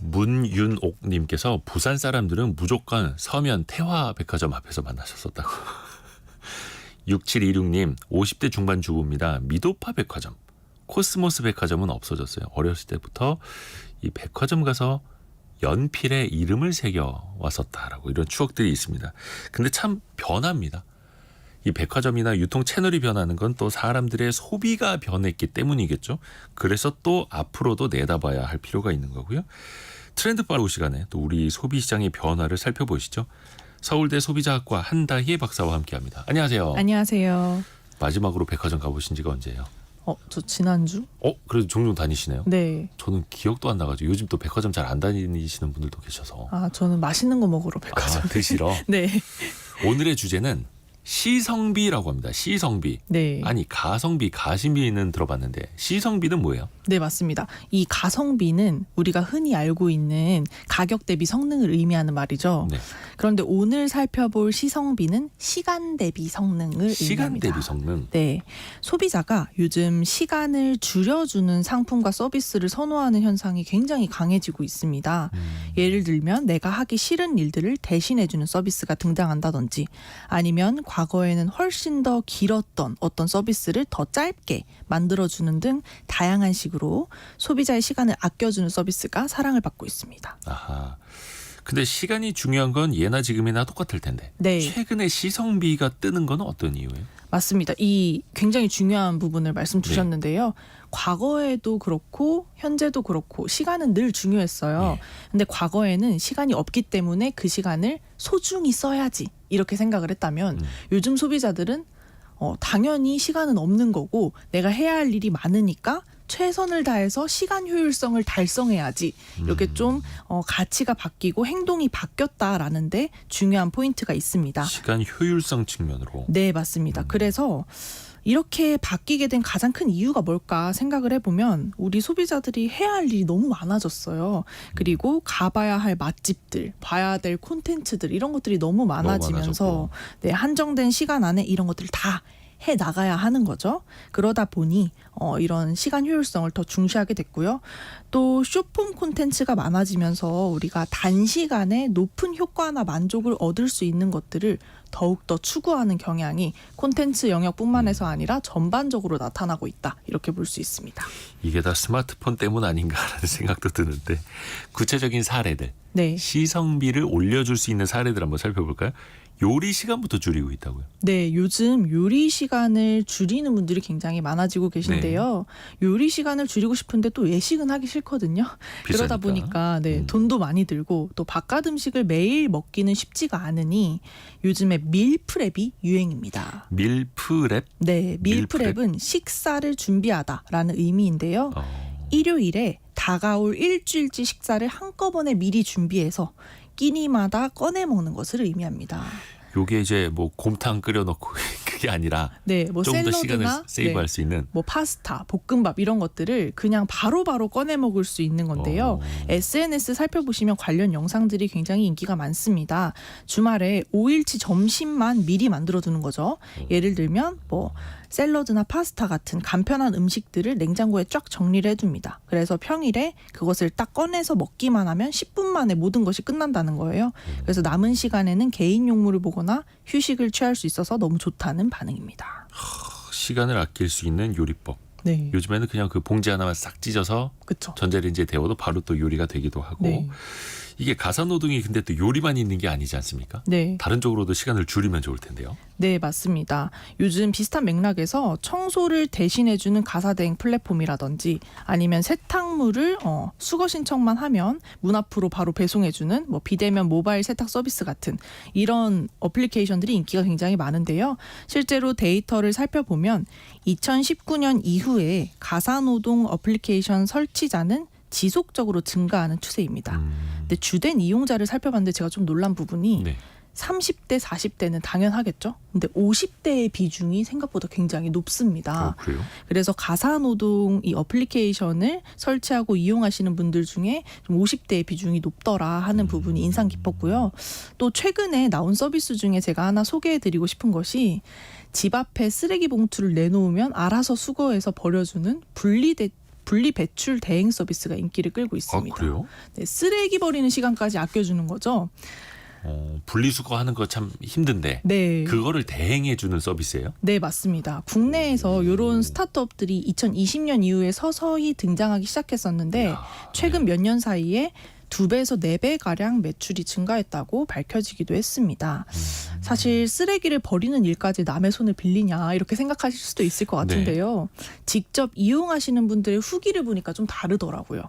문윤옥님께서 부산 사람들은 무조건 서면 태화백화점 앞에서 만나셨었다고. 6726님 50대 중반 주부입니다. 미도파 백화점, 코스모스 백화점은 없어졌어요. 어렸을 때부터 이 백화점 가서 연필에 이름을 새겨 왔었다라고 이런 추억들이 있습니다. 근데 참 변합니다. 이 백화점이나 유통 채널이 변하는 건 또 사람들의 소비가 변했기 때문이겠죠. 그래서 또 앞으로도 내다봐야 할 필요가 있는 거고요. 트렌드 팔로우 시간에 또 우리 소비 시장의 변화를 살펴보시죠. 서울대 소비자학과 한다희 박사와 함께합니다. 안녕하세요. 안녕하세요. 마지막으로 백화점 가보신 지가 언제예요? 저 지난주? 그래도 종종 다니시네요. 네. 저는 기억도 안 나가지고 요즘 또 백화점 잘 안 다니시는 분들도 계셔서. 저는 맛있는 거 먹으러 백화점. 드시러? 네. 오늘의 주제는 시성비라고 합니다. 시성비. 네. 아니 가성비, 가심비는 들어봤는데 시성비는 뭐예요? 네, 맞습니다. 이 가성비는 우리가 흔히 알고 있는 가격 대비 성능을 의미하는 말이죠. 네. 그런데 오늘 살펴볼 시성비는 시간 대비 성능을 시간 의미합니다. 대비 성능. 네. 소비자가 요즘 시간을 줄여주는 상품과 서비스를 선호하는 현상이 굉장히 강해지고 있습니다. 예를 들면 내가 하기 싫은 일들을 대신해주는 서비스가 등장한다든지 아니면 과거에는 훨씬 더 길었던 어떤 서비스를 더 짧게 만들어주는 등 다양한 식으로 소비자의 시간을 아껴주는 서비스가 사랑을 받고 있습니다. 아하. 근데 시간이 중요한 건 예나 지금이나 똑같을 텐데. 네. 최근에 시성비가 뜨는 건 어떤 이유예요? 맞습니다. 이 굉장히 중요한 부분을 말씀 주셨는데요. 과거에도 그렇고 현재도 그렇고 시간은 늘 중요했어요. 근데 과거에는 시간이 없기 때문에 그 시간을 소중히 써야지 이렇게 생각을 했다면 요즘 소비자들은 당연히 시간은 없는 거고 내가 해야 할 일이 많으니까 최선을 다해서 시간 효율성을 달성해야지 이렇게 좀 가치가 바뀌고 행동이 바뀌었다라는 데 중요한 포인트가 있습니다. 시간 효율성 측면으로. 네, 맞습니다. 그래서 이렇게 바뀌게 된 가장 큰 이유가 뭘까 생각을 해보면 우리 소비자들이 해야 할 일이 너무 많아졌어요. 그리고 가봐야 할 맛집들, 봐야 될 콘텐츠들 이런 것들이 너무 많아지면서 네, 한정된 시간 안에 이런 것들을 다 해 나가야 하는 거죠. 그러다 보니 이런 시간 효율성을 더 중시하게 됐고요. 또 쇼폼 콘텐츠가 많아지면서 우리가 단시간에 높은 효과나 만족을 얻을 수 있는 것들을 더욱더 추구하는 경향이 콘텐츠 영역뿐만에서 아니라 전반적으로 나타나고 있다. 이렇게 볼 수 있습니다. 이게 다 스마트폰 때문 아닌가라는 생각도 드는데 구체적인 사례들, 네. 시성비를 올려줄 수 있는 사례들 한번 살펴볼까요? 요리 시간부터 줄이고 있다고요? 네, 요즘 요리 시간을 줄이는 분들이 굉장히 많아지고 계신데요. 요리 시간을 줄이고 싶은데 또 외식은 하기 싫거든요. 비싸니까. 그러다 보니까 돈도 많이 들고 또 바깥 음식을 매일 먹기는 쉽지가 않으니 요즘에 밀프렙이 유행입니다. 밀프렙? 네, 밀프렙은 식사를 준비하다라는 의미인데요. 일요일에 다가올 일주일치 식사를 한꺼번에 미리 준비해서 끼니마다 꺼내 먹는 것을 의미합니다. 요게 이제 뭐 곰탕 끓여놓고 그게 아니라 네, 뭐 조금 더 시간을 샐러드나 세이브할 수 있는 뭐 파스타, 볶음밥 이런 것들을 그냥 바로바로 꺼내 먹을 수 있는 건데요. SNS 살펴보시면 관련 영상들이 굉장히 인기가 많습니다. 주말에 5일치 점심만 미리 만들어두는 거죠. 예를 들면 뭐 샐러드나 파스타 같은 간편한 음식들을 냉장고에 쫙 정리를 해둡니다. 그래서 평일에 그것을 딱 꺼내서 먹기만 하면 10분 만에 모든 것이 끝난다는 거예요. 그래서 남은 시간에는 개인 용물을 보거나 휴식을 취할 수 있어서 너무 좋다는 반응입니다. 시간을 아낄 수 있는 요리법. 네. 요즘에는 그냥 그 봉지 하나만 싹 찢어서 그쵸. 전자레인지에 데워도 바로 또 요리가 되기도 하고. 네. 이게 가사노동이 근데 또 요리만 있는 게 아니지 않습니까? 네. 다른 쪽으로도 시간을 줄이면 좋을 텐데요. 네, 맞습니다. 요즘 비슷한 맥락에서 청소를 대신해주는 가사대행 플랫폼이라든지 아니면 세탁물을 수거 신청만 하면 문 앞으로 바로 배송해주는 뭐 비대면 모바일 세탁 서비스 같은 이런 어플리케이션들이 인기가 굉장히 많은데요. 실제로 데이터를 살펴보면 2019년 이후에 가사노동 어플리케이션 설치자는 지속적으로 증가하는 추세입니다. 근데 주된 이용자를 살펴봤는데 제가 좀 놀란 부분이 30대, 40대는 당연하겠죠. 근데 50대의 비중이 생각보다 굉장히 높습니다. 그래요? 그래서 가사노동 이 어플리케이션을 설치하고 이용하시는 분들 중에 좀 50대의 비중이 높더라 하는 부분이 인상 깊었고요. 또 최근에 나온 서비스 중에 제가 하나 소개해드리고 싶은 것이 집 앞에 쓰레기 봉투를 내놓으면 알아서 수거해서 버려주는 분리 배출 대행 서비스가 인기를 끌고 있습니다. 아, 그래요? 네, 쓰레기 버리는 시간까지 아껴주는 거죠. 분리수거하는 거 참 힘든데 네. 그거를 대행해 주는 서비스예요? 네, 맞습니다. 국내에서 이런 스타트업들이 2020년 이후에 서서히 등장하기 시작했었는데 야, 최근 몇 년 사이에 2배에서 4배 가량 매출이 증가했다고 밝혀지기도 했습니다. 사실 쓰레기를 버리는 일까지 남의 손을 빌리냐 이렇게 생각하실 수도 있을 것 같은데요. 직접 이용하시는 분들의 후기를 보니까 좀 다르더라고요.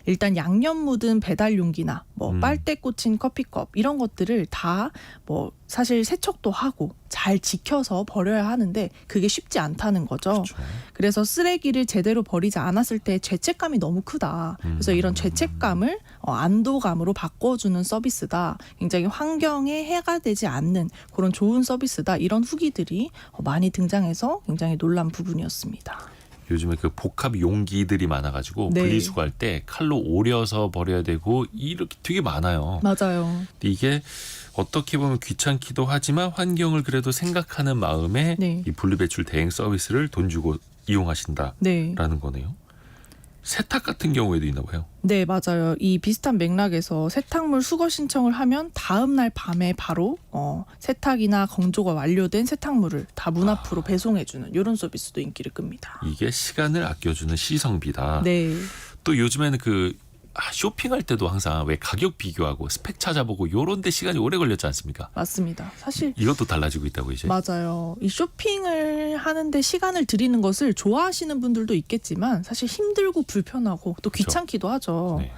일단 양념 묻은 배달 용기나 뭐 빨대 꽂힌 커피컵 이런 것들을 다 뭐 사실 세척도 하고 잘 지켜서 버려야 하는데 그게 쉽지 않다는 거죠. 그렇죠. 그래서 쓰레기를 제대로 버리지 않았을 때 죄책감이 너무 크다. 그래서 이런 죄책감을 안도감으로 바꿔주는 서비스다. 굉장히 환경에 해가 되지 않는 그런 좋은 서비스다. 이런 후기들이 많이 등장해서 굉장히 놀란 부분이었습니다. 요즘에 그 복합 용기들이 많아가지고 네. 분리수거할 때 칼로 오려서 버려야 되고 이렇게 되게 많아요. 맞아요. 근데 이게 어떻게 보면 귀찮기도 하지만 환경을 그래도 생각하는 마음에 네. 이 분리배출 대행 서비스를 돈 주고 이용하신다라는 네. 거네요. 세탁 같은 경우에도 있나 봐요. 네, 맞아요. 이 비슷한 맥락에서 세탁물 수거 신청을 하면 다음 날 밤에 바로 세탁이나 건조가 완료된 세탁물을 다 문 앞으로 배송해주는 이런 서비스도 인기를 끕니다. 이게 시간을 아껴주는 시성비다. 네, 또 요즘에는 그 쇼핑할 때도 항상 왜 가격 비교하고 스펙 찾아보고 요런 데 시간이 오래 걸렸지 않습니까? 맞습니다. 사실 이것도 달라지고 있다고 이제. 맞아요. 이 쇼핑을 하는데 시간을 들이는 것을 좋아하시는 분들도 있겠지만 사실 힘들고 불편하고 또 그렇죠. 귀찮기도 하죠. 네.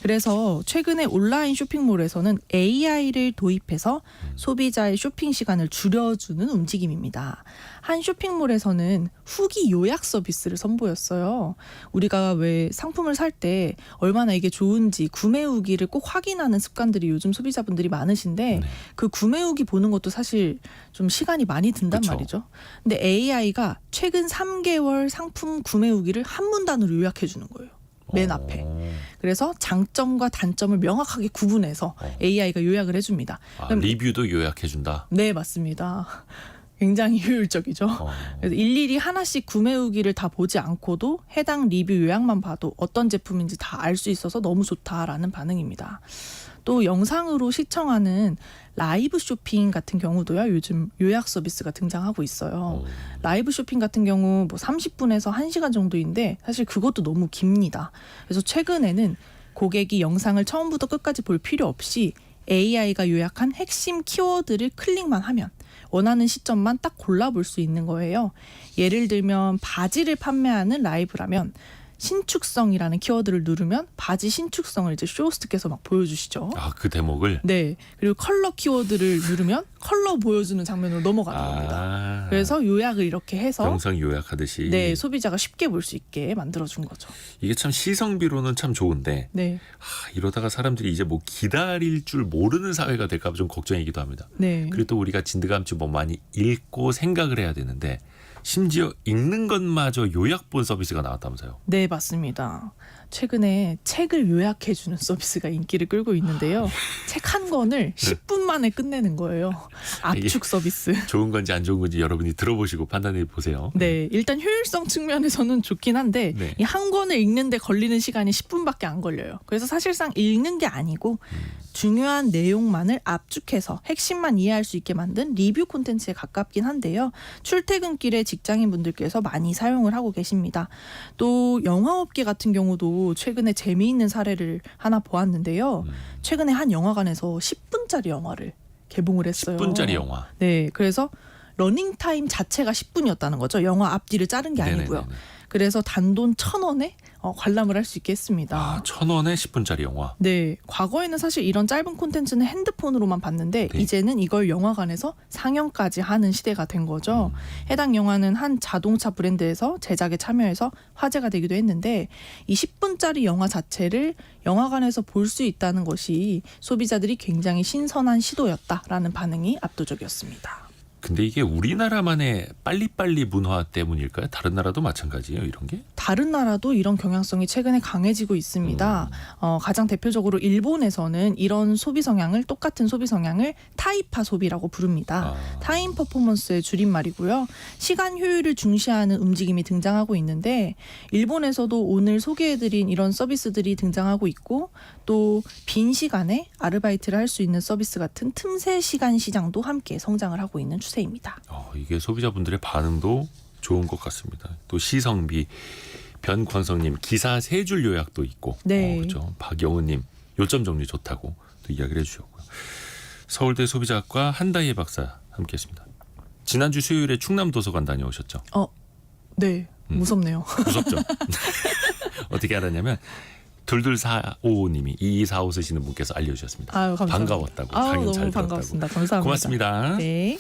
그래서 최근에 온라인 쇼핑몰에서는 AI를 도입해서 소비자의 쇼핑 시간을 줄여주는 움직임입니다. 한 쇼핑몰에서는 후기 요약 서비스를 선보였어요. 우리가 왜 상품을 살 때 얼마나 이게 좋은지 구매 후기를 꼭 확인하는 습관들이 요즘 소비자분들이 많으신데 네. 그 구매 후기 보는 것도 사실 좀 시간이 많이 든단 그쵸. 말이죠. 근데 AI가 최근 3개월 상품 구매 후기를 한 문단으로 요약해 주는 거예요. 맨 앞에. 그래서 장점과 단점을 명확하게 구분해서 AI가 요약을 해줍니다. 그럼 리뷰도 요약해준다. 네, 맞습니다. 굉장히 효율적이죠. 그래서 일일이 하나씩 구매 후기를 다 보지 않고도 해당 리뷰 요약만 봐도 어떤 제품인지 다 알 수 있어서 너무 좋다라는 반응입니다. 또 영상으로 시청하는 라이브 쇼핑 같은 경우도요. 요즘 요약 서비스가 등장하고 있어요. 라이브 쇼핑 같은 경우 뭐 30분에서 1시간 정도인데 사실 그것도 너무 깁니다. 그래서 최근에는 고객이 영상을 처음부터 끝까지 볼 필요 없이 AI가 요약한 핵심 키워드를 클릭만 하면 원하는 시점만 딱 골라볼 수 있는 거예요. 예를 들면 바지를 판매하는 라이브라면 신축성이라는 키워드를 누르면 바지 신축성을 이제 쇼호스트께서 막 보여주시죠. 그 대목을. 네. 그리고 컬러 키워드를 누르면 컬러 보여주는 장면으로 넘어가는 겁니다. 그래서 요약을 이렇게 해서 영상 요약하듯이. 네, 소비자가 쉽게 볼 수 있게 만들어준 거죠. 이게 참 시성비로는 참 좋은데 네. 이러다가 사람들이 이제 뭐 기다릴 줄 모르는 사회가 될까 봐 좀 걱정이기도 합니다. 네. 그리고 또 우리가 진드감치 뭐 많이 읽고 생각을 해야 되는데 심지어 읽는 것마저 요약본 서비스가 나왔다면서요. 네, 맞습니다. 최근에 책을 요약해주는 서비스가 인기를 끌고 있는데요. 책 한 권을 10분 만에 끝내는 거예요. 압축 서비스. 좋은 건지 안 좋은 건지 여러분이 들어보시고 판단해 보세요. 네, 일단 효율성 측면에서는 좋긴 한데 네. 이 한 권을 읽는데 걸리는 시간이 10분밖에 안 걸려요. 그래서 사실상 읽는 게 아니고 중요한 내용만을 압축해서 핵심만 이해할 수 있게 만든 리뷰 콘텐츠에 가깝긴 한데요. 출퇴근길에 직장인분들께서 많이 사용을 하고 계십니다. 또 영화업계 같은 경우도 최근에 재미있는 사례를 하나 보았는데요. 최근에 한 영화관에서 10분짜리 영화를 개봉을 했어요. 10분짜리 영화. 네, 그래서 러닝타임 자체가 10분이었다는 거죠. 영화 앞뒤를 자른 게 아니고요. 네네네네. 그래서 단돈 1,000원에 관람을 할 수 있게 했습니다. 1,000원에 10분짜리 영화. 네, 과거에는 사실 이런 짧은 콘텐츠는 핸드폰으로만 봤는데 네. 이제는 이걸 영화관에서 상영까지 하는 시대가 된 거죠. 해당 영화는 한 자동차 브랜드에서 제작에 참여해서 화제가 되기도 했는데 이 10분짜리 영화 자체를 영화관에서 볼 수 있다는 것이 소비자들이 굉장히 신선한 시도였다라는 반응이 압도적이었습니다. 근데 이게 우리나라만의 빨리빨리 문화 때문일까요? 다른 나라도 마찬가지예요, 이런 게? 다른 나라도 이런 경향성이 최근에 강해지고 있습니다. 가장 대표적으로 일본에서는 이런 소비 성향을 똑같은 소비 성향을 타이파 소비라고 부릅니다. 타임 퍼포먼스의 줄임말이고요. 시간 효율을 중시하는 움직임이 등장하고 있는데 일본에서도 오늘 소개해드린 이런 서비스들이 등장하고 있고 또 빈 시간에 아르바이트를 할 수 있는 서비스 같은 틈새 시간 시장도 함께 성장을 하고 있는 추세입니다. 이게 소비자분들의 반응도 좋은 것 같습니다. 또 시성비, 변권성님 기사 3줄 요약도 있고, 네. 그렇죠. 박영우님 요점 정리 좋다고 또 이야기를 해주셨고요. 서울대 소비자학과 한다희 박사 함께했습니다. 지난주 수요일에 충남 도서관 다녀오셨죠? 네, 무섭네요. 무섭죠. 어떻게 알았냐면 2245님이 2245 쓰시는 분께서 알려주셨습니다. 아유, 감사합니다. 반가웠다고. 강연 너무 잘 들었다고. 반갑습니다. 감사합니다. 고맙습니다. 네.